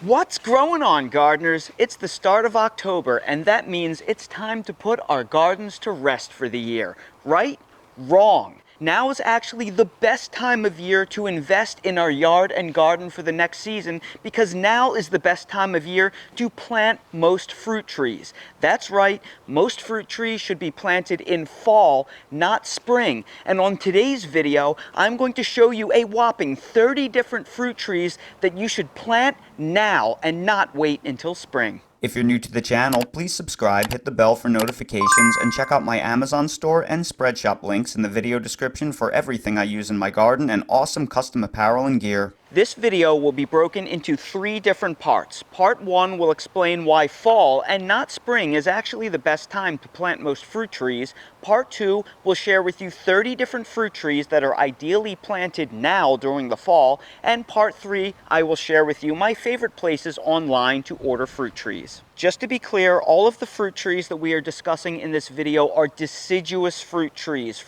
What's growing on, gardeners? It's the start of October, and that means it's time to put our gardens to rest for the year. Right? Wrong. Now is actually the best time of year to invest in our yard and garden for the next season, because now is the best time of year to plant most fruit trees. That's right, most fruit trees should be planted in fall, not spring. And on today's video, I'm going to show you a whopping 30 different fruit trees that you should plant now and not wait until spring. If you're new to the channel, please subscribe, hit the bell for notifications, and check out my Amazon store and Spreadshop links in the video description for everything I use in my garden and awesome custom apparel and gear. This video will be broken into 3 different parts. Part 1 will explain why fall and not spring is actually the best time to plant most fruit trees. Part 2 will share with you 30 different fruit trees that are ideally planted now during the fall. And Part 3, I will share with you my favorite places online to order fruit trees. Just to be clear, all of the fruit trees that we are discussing in this video are deciduous fruit trees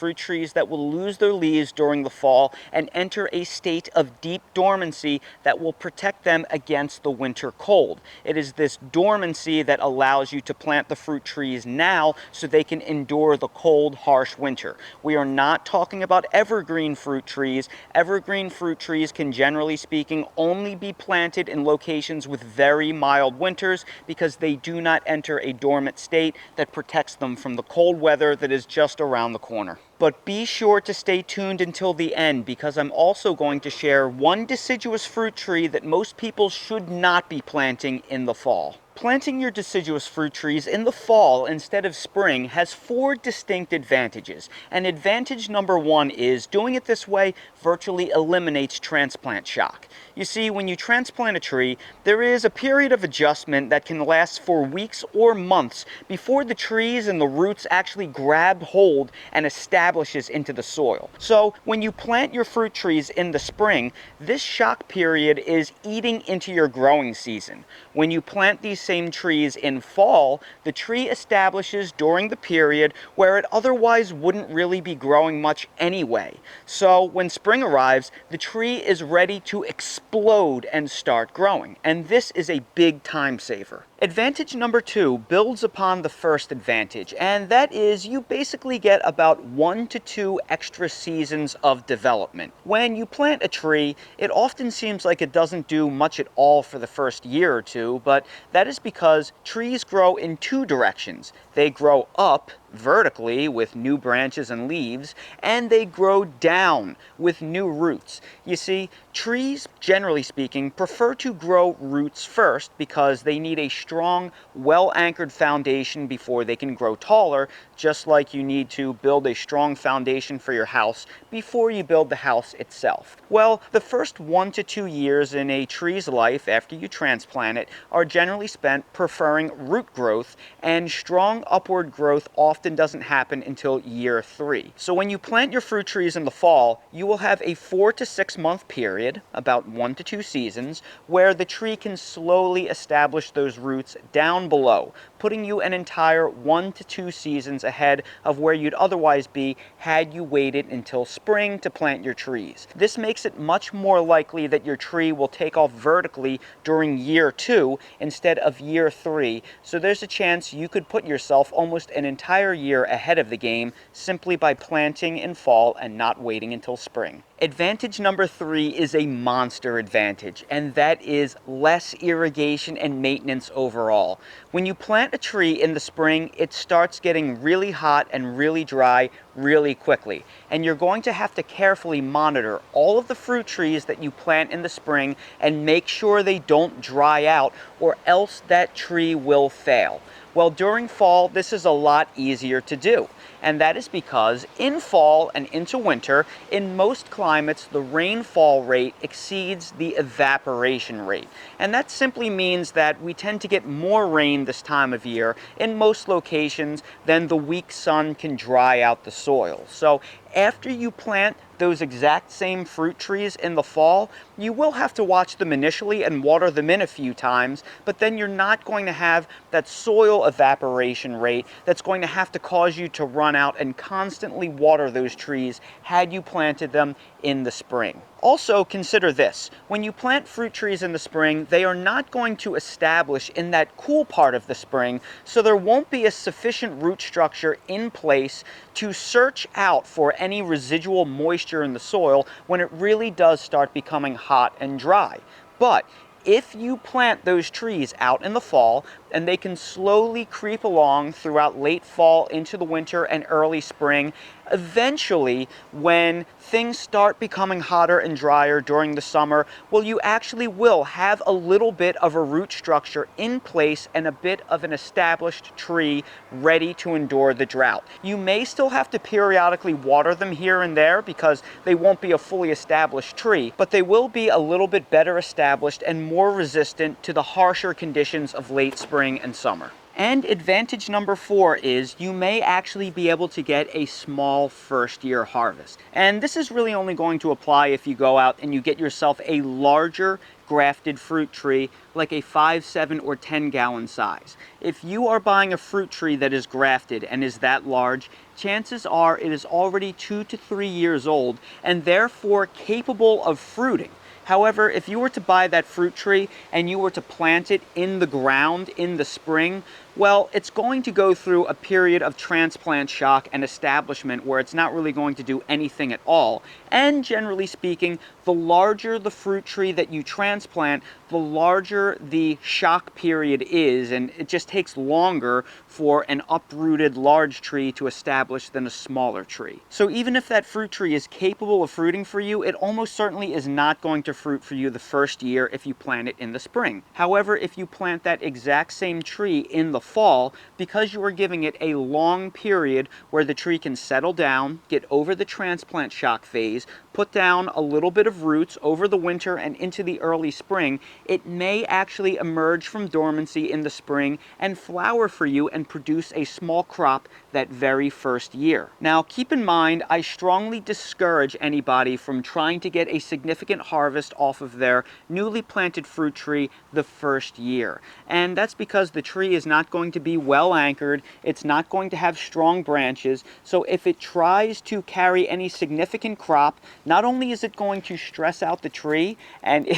that will lose their leaves during the fall and enter a state of deep dormancy that will protect them against the winter cold. It is this dormancy that allows you to plant the fruit trees now so they can endure the cold, harsh winter. We are not talking about evergreen fruit trees. Evergreen fruit trees can, generally speaking, only be planted in locations with very mild winters because they do not enter a dormant state that protects them from the cold weather that is just around the corner. But be sure to stay tuned until the end, because I'm also going to share one deciduous fruit tree that most people should not be planting in the fall. Planting your deciduous fruit trees in the fall instead of spring has 4 distinct advantages. And advantage number 1 is doing it this way virtually eliminates transplant shock. You see, when you transplant a tree, there is a period of adjustment that can last for weeks or months before the trees and the roots actually grab hold and establishes into the soil. So when you plant your fruit trees in the spring, this shock period is eating into your growing season. When you plant these same trees in fall, the tree establishes during the period where it otherwise wouldn't really be growing much anyway. So when spring arrives, the tree is ready to explode and start growing. And this is a big time saver. Advantage number 2 builds upon the first advantage, and that is you basically get about 1 to 2 extra seasons of development. When you plant a tree, it often seems like it doesn't do much at all for the first year or two, but that is because trees grow in 2 directions. They grow up vertically with new branches and leaves, and they grow down with new roots. You see, trees, generally speaking, prefer to grow roots first because they need a strong, well-anchored foundation before they can grow taller, just like you need to build a strong foundation for your house before you build the house itself. Well, the first 1 to 2 years in a tree's life after you transplant it are generally spent preferring root growth, and strong upward growth often doesn't happen until year 3. So when you plant your fruit trees in the fall, you will have a 4 to 6 month period, about 1 to 2 seasons, where the tree can slowly establish those roots down below, putting you an entire 1 to 2 seasons ahead of where you'd otherwise be had you waited until spring to plant your trees. This makes it much more likely that your tree will take off vertically during year 2 instead of year 3, so there's a chance you could put yourself almost an entire year ahead of the game simply by planting in fall and not waiting until spring. Advantage number 3 is a monster advantage, and that is less irrigation and maintenance overall. When you plant a tree in the spring, it starts getting really hot and really dry really quickly, and you're going to have to carefully monitor all of the fruit trees that you plant in the spring and make sure they don't dry out, or else that tree will fail. Well, during fall, this is a lot easier to do. And that is because in fall and into winter, in most climates, the rainfall rate exceeds the evaporation rate. And that simply means that we tend to get more rain this time of year in most locations than the weak sun can dry out the soil. So after you plant those exact same fruit trees in the fall, You will have to watch them initially and water them in a few times, but then you're not going to have that soil evaporation rate that's going to have to cause you to run out and constantly water those trees had you planted them in the spring. Also, consider this. When you plant fruit trees in the spring, they are not going to establish in that cool part of the spring, so there won't be a sufficient root structure in place to search out for any residual moisture in the soil when it really does start becoming hot and dry. But if you plant those trees out in the fall, and they can slowly creep along throughout late fall into the winter and early spring, eventually, when things start becoming hotter and drier during the summer, well, you actually will have a little bit of a root structure in place and a bit of an established tree ready to endure the drought. You may still have to periodically water them here and there because they won't be a fully established tree, but they will be a little bit better established and more resistant to the harsher conditions of late spring and summer. And advantage number 4 is you may actually be able to get a small first year harvest. And this is really only going to apply if you go out and you get yourself a larger grafted fruit tree, like a 5, 7, or 10 gallon size. If you are buying a fruit tree that is grafted and is that large, chances are it is already 2 to 3 years old and therefore capable of fruiting. However, if you were to buy that fruit tree and you were to plant it in the ground in the spring, well, it's going to go through a period of transplant shock and establishment where it's not really going to do anything at all. And generally speaking, the larger the fruit tree that you transplant, the larger the shock period is, and it just takes longer for an uprooted large tree to establish than a smaller tree. So even if that fruit tree is capable of fruiting for you, it almost certainly is not going to fruit for you the first year if you plant it in the spring. However, if you plant that exact same tree in the fall, because you are giving it a long period where the tree can settle down, get over the transplant shock phase, put down a little bit of roots over the winter and into the early spring, it may actually emerge from dormancy in the spring and flower for you and produce a small crop that very first year. Now, keep in mind, I strongly discourage anybody from trying to get a significant harvest off of their newly planted fruit tree the first year. And that's because the tree is not going to be well anchored, it's not going to have strong branches, so if it tries to carry any significant crop, not only is it going to stress out the tree, and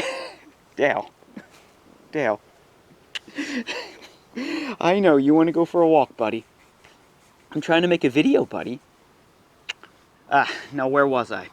Dale, I know you want to go for a walk, buddy. I'm trying to make a video, buddy. Now where was I?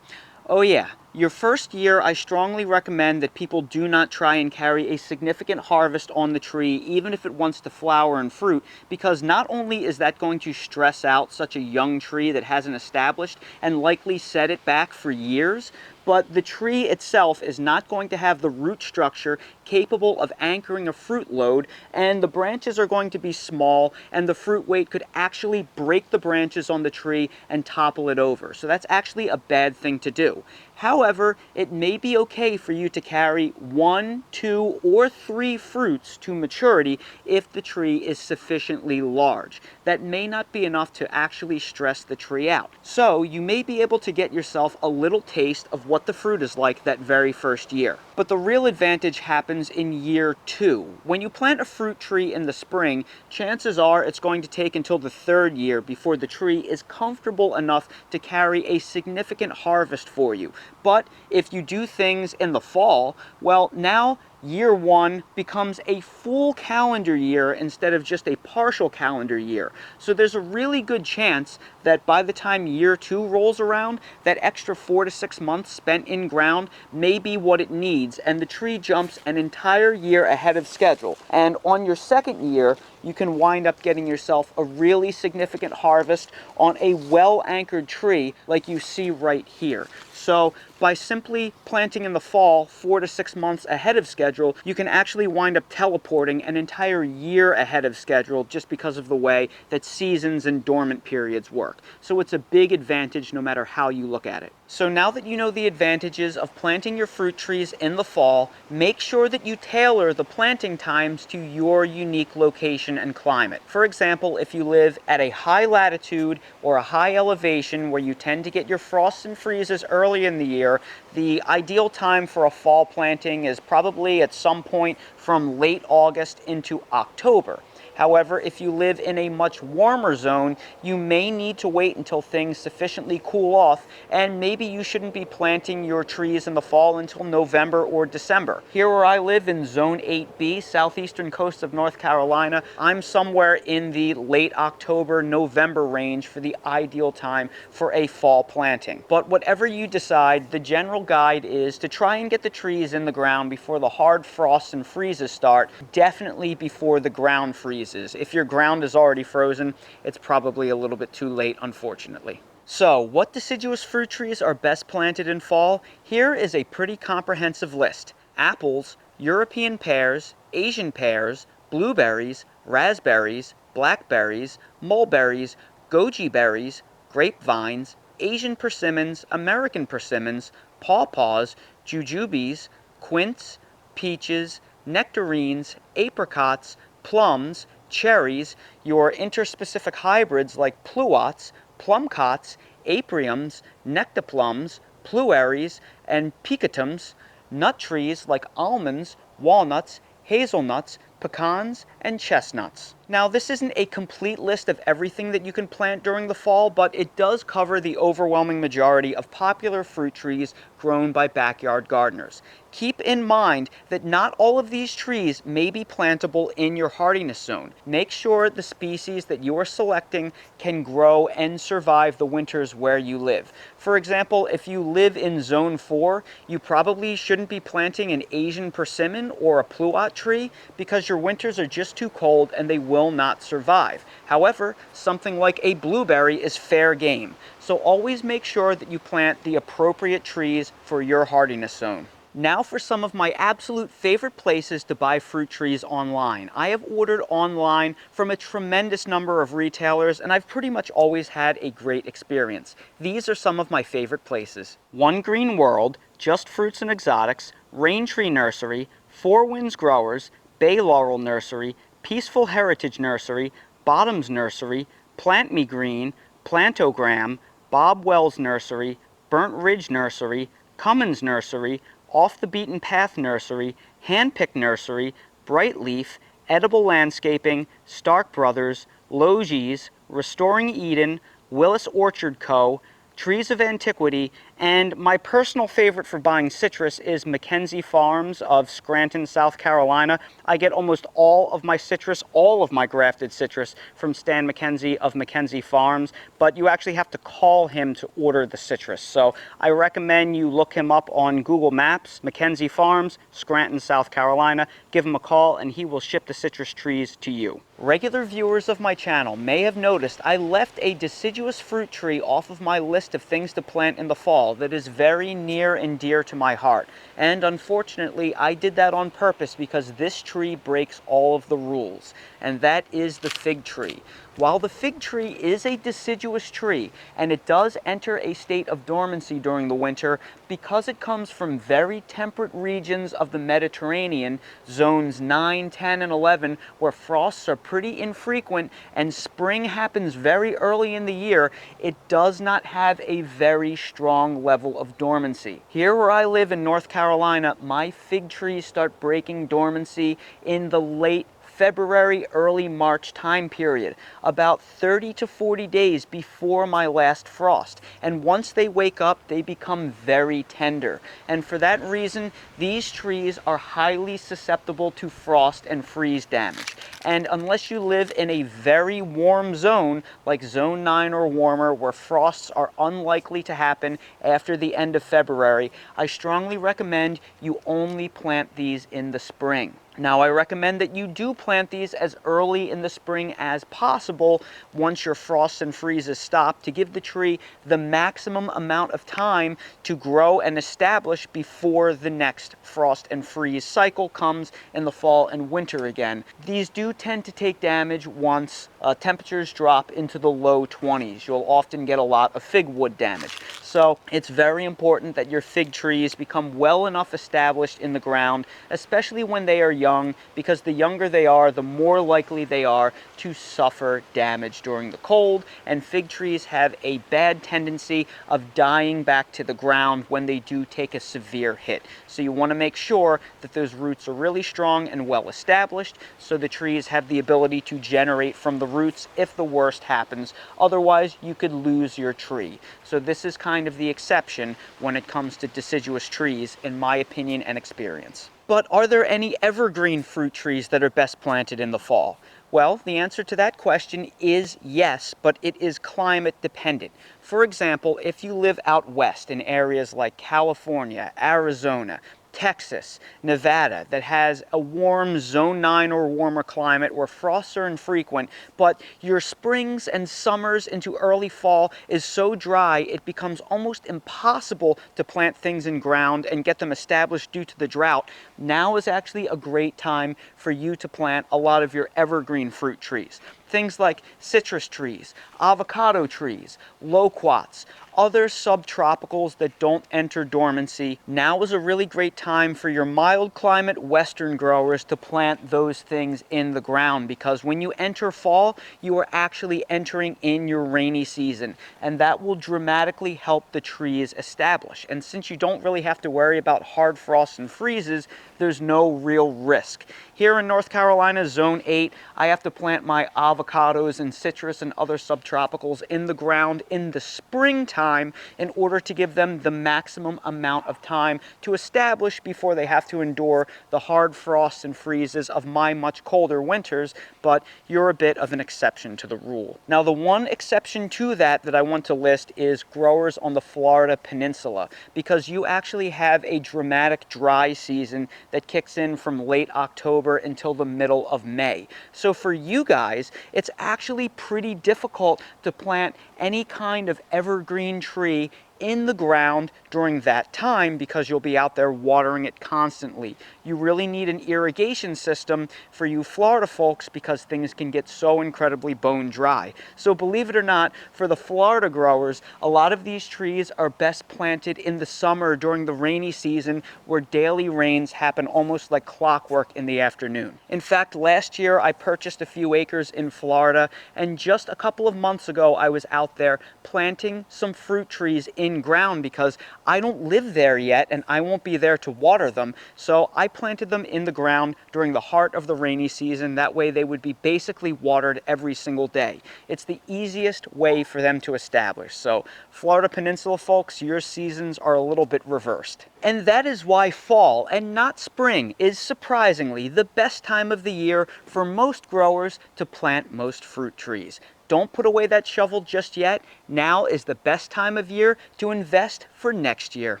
Oh yeah, your first year, I strongly recommend that people do not try and carry a significant harvest on the tree, even if it wants to flower and fruit, because not only is that going to stress out such a young tree that hasn't established and likely set it back for years, but the tree itself is not going to have the root structure capable of anchoring a fruit load, and the branches are going to be small, and the fruit weight could actually break the branches on the tree and topple it over. So that's actually a bad thing to do. However, it may be okay for you to carry 1, 2, or 3 fruits to maturity if the tree is sufficiently large. That may not be enough to actually stress the tree out. So you may be able to get yourself a little taste of what the fruit is like that very first year. But the real advantage happens in year 2. When you plant a fruit tree in the spring, chances are it's going to take until the 3rd year before the tree is comfortable enough to carry a significant harvest for you. But if you do things in the fall, well, now year 1 becomes a full calendar year instead of just a partial calendar year. So there's a really good chance that by the time year 2 rolls around, that extra 4 to 6 months spent in ground may be what it needs, and the tree jumps an entire year ahead of schedule. And on your 2nd year, you can wind up getting yourself a really significant harvest on a well-anchored tree like you see right here. So by simply planting in the fall 4 to 6 months ahead of schedule, you can actually wind up teleporting an entire year ahead of schedule just because of the way that seasons and dormant periods work. So it's a big advantage no matter how you look at it. So now that you know the advantages of planting your fruit trees in the fall, make sure that you tailor the planting times to your unique location and climate. For example, if you live at a high latitude or a high elevation where you tend to get your frosts and freezes early in the year, the ideal time for a fall planting is probably at some point from late August into October. However, if you live in a much warmer zone, you may need to wait until things sufficiently cool off, and maybe you shouldn't be planting your trees in the fall until November or December. Here where I live in Zone 8B, southeastern coast of North Carolina, I'm somewhere in the late October, November range for the ideal time for a fall planting. But whatever you decide, the general guide is to try and get the trees in the ground before the hard frosts and freezes start, definitely before the ground freezes. If your ground is already frozen, it's probably a little bit too late, unfortunately. So, what deciduous fruit trees are best planted in fall? Here is a pretty comprehensive list. Apples, European pears, Asian pears, blueberries, raspberries, blackberries, mulberries, goji berries, grapevines, Asian persimmons, American persimmons, pawpaws, jujubes, quince, peaches, nectarines, apricots, plums, cherries, your interspecific hybrids like pluots, plumcots, apriums, nectaplums, plueries, and picotums, nut trees like almonds, walnuts, hazelnuts, pecans, and chestnuts. Now, this isn't a complete list of everything that you can plant during the fall, but it does cover the overwhelming majority of popular fruit trees grown by backyard gardeners. Keep in mind that not all of these trees may be plantable in your hardiness zone. Make sure the species that you are selecting can grow and survive the winters where you live. For example, if you live in Zone 4, you probably shouldn't be planting an Asian persimmon or a pluot tree because your winters are just too cold and they will not survive. However, something like a blueberry is fair game. So always make sure that you plant the appropriate trees for your hardiness zone. Now for some of my absolute favorite places to buy fruit trees online. I have ordered online from a tremendous number of retailers, and I've pretty much always had a great experience. These are some of my favorite places. One Green World, Just Fruits and Exotics, Rain Tree Nursery, Four Winds Growers, Bay Laurel Nursery, Peaceful Heritage Nursery, Bottoms Nursery, Plant Me Green, Plantogram, Bob Wells Nursery, Burnt Ridge Nursery, Cummins Nursery, Off the Beaten Path Nursery, Handpick Nursery, Bright Leaf, Edible Landscaping, Stark Brothers, Logis, Restoring Eden, Willis Orchard Co., Trees of Antiquity, and my personal favorite for buying citrus is Mackenzie Farms of Scranton, South Carolina. I get almost all of my citrus, all of my grafted citrus, from Stan Mackenzie of Mackenzie Farms, but you actually have to call him to order the citrus. So I recommend you look him up on Google Maps, Mackenzie Farms, Scranton, South Carolina. Give him a call and he will ship the citrus trees to you. Regular viewers of my channel may have noticed I left a deciduous fruit tree off of my list of things to plant in the fall that is very near and dear to my heart. And unfortunately, I did that on purpose because this tree breaks all of the rules, and that is the fig tree. While the fig tree is a deciduous tree and it does enter a state of dormancy during the winter, because it comes from very temperate regions of the Mediterranean, zones 9, 10, and 11, where frosts are pretty infrequent and spring happens very early in the year, it does not have a very strong level of dormancy. Here where I live in North Carolina, my fig trees start breaking dormancy in the late February, early March time period, about 30 to 40 days before my last frost. And once they wake up, they become very tender. And for that reason, these trees are highly susceptible to frost and freeze damage. And unless you live in a very warm zone, like Zone 9 or warmer, where frosts are unlikely to happen after the end of February, I strongly recommend you only plant these in the spring. Now, I recommend that you do plant these as early in the spring as possible once your frosts and freezes stop, to give the tree the maximum amount of time to grow and establish before the next frost and freeze cycle comes in the fall and winter again. These do tend to take damage once temperatures drop into the low 20s. You'll often get a lot of fig wood damage. So it's very important that your fig trees become well enough established in the ground, especially when they are young, because the younger they are, the more likely they are to suffer damage during the cold, and fig trees have a bad tendency of dying back to the ground when they do take a severe hit. So you want to make sure that those roots are really strong and well established, so the trees have the ability to generate from the roots if the worst happens. Otherwise, you could lose your tree. So this is kind of the exception when it comes to deciduous trees, in my opinion and experience. But are there any evergreen fruit trees that are best planted in the fall? Well, the answer to that question is yes, but it is climate dependent. For example, if you live out west in areas like California, Arizona, Texas, Nevada, that has a warm zone 9 or warmer climate where frosts are infrequent, but your springs and summers into early fall is so dry it becomes almost impossible to plant things in ground and get them established due to the drought, now is actually a great time for you to plant a lot of your evergreen fruit trees. Things like citrus trees, avocado trees, loquats, other subtropicals that don't enter dormancy. Now is a really great time for your mild climate western growers to plant those things in the ground, because when you enter fall, you are actually entering in your rainy season, and that will dramatically help the trees establish. And since you don't really have to worry about hard frosts and freezes, there's no real risk. Here in North Carolina, zone 8, I have to plant my avocados and citrus and other subtropicals in the ground in the springtime in order to give them the maximum amount of time to establish before they have to endure the hard frosts and freezes of my much colder winters, but you're a bit of an exception to the rule. Now, the one exception to that I want to list is growers on the Florida Peninsula, because you actually have a dramatic dry season that kicks in from late October until the middle of May. So for you guys, it's actually pretty difficult to plant any kind of evergreen tree in the ground during that time, because you'll be out there watering it constantly. You really need an irrigation system for you Florida folks, because things can get so incredibly bone dry. So believe it or not, for the Florida growers, a lot of these trees are best planted in the summer during the rainy season, where daily rains happen almost like clockwork in the afternoon. In fact, last year I purchased a few acres in Florida, and just a couple of months ago I was out there planting some fruit trees in ground, because I don't live there yet and I won't be there to water them. So I planted them in the ground during the heart of the rainy season. That way they would be basically watered every single day. It's the easiest way for them to establish. So Florida Peninsula folks, your seasons are a little bit reversed. And that is why fall and not spring is surprisingly the best time of the year for most growers to plant most fruit trees. Don't put away that shovel just yet. Now is the best time of year to invest for next year.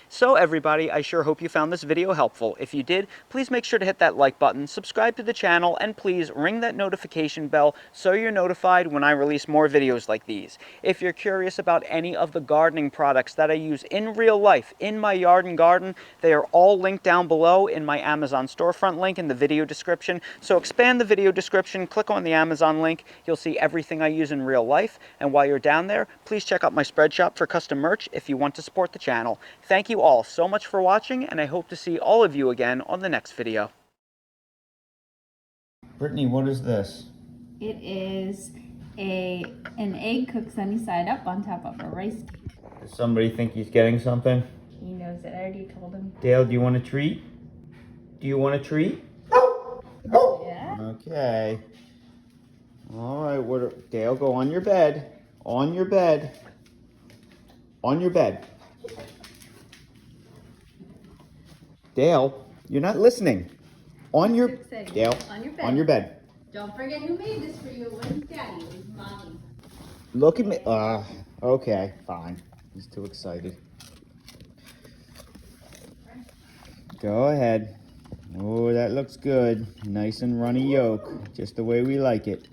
So everybody, I sure hope you found this video helpful. If you did, please make sure to hit that like button, subscribe to the channel, and please ring that notification bell so you're notified when I release more videos like these. If you're curious about any of the gardening products that I use in real life in my yard and garden, they are all linked down below in my Amazon storefront link in the video description. So expand the video description, click on the Amazon link, you'll see everything I use in real life. And while you're down there, please check out my spread shop for custom merch if you want to support the channel. Thank you all so much for watching, and I hope to see all of you again on the next video. Brittany, what is this? It is an egg cooked sunny side up on top of a rice cake. Does somebody think he's getting something? He knows it. I already told him. Dale, do you want a treat? Do you want a treat? Yeah. Okay. All right, Dale, go on your bed. On your bed. On your bed. Dale, you're not listening. On your Dale. On your bed. On your bed. Don't forget who made this for you. It wasn't Daddy. It was Mommy. Look at me. Okay, fine. He's too excited. Go ahead. Oh, that looks good. Nice and runny yolk, just the way we like it.